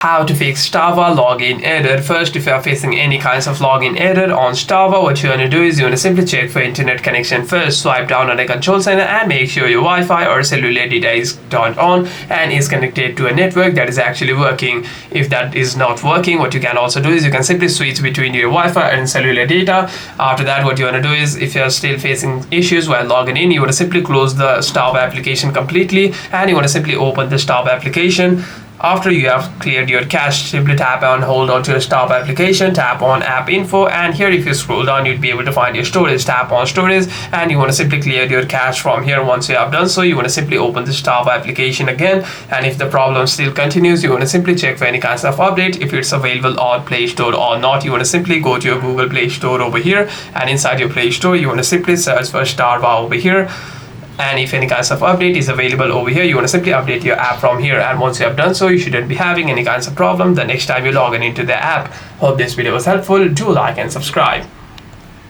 How to fix Strava login error. First, if you are facing any kinds of login error on Strava, what you want to do is you want to simply check for internet connection first. Swipe down on the control center and make sure your Wi-Fi or cellular data is turned on and is connected to a network that is actually working. If that is not working, what you can also do is you can simply switch between your Wi-Fi and cellular data. After that, what you want to do is if you are still facing issues while logging in, you want to simply close the Strava application completely and you want to simply open the Strava application. After you have cleared your cache, simply tap and hold on to your Strava application, tap on app info, and here if you scroll down you'll be able to find your storage. Tap on storage and you want to simply clear your cache from here. Once you have done so, you want to simply open the Strava application again, and if the problem still continues, you want to simply check for any kinds of update, if it's available on Play Store or not. You want to simply go to your Google Play Store over here, and inside your Play Store you want to simply search for Strava over here. And if any kinds of update is available over here, you want to simply update your app from here. And once you have done so, you shouldn't be having any kinds of problem the next time you log in into the app. Hope this video was helpful. Do like and subscribe.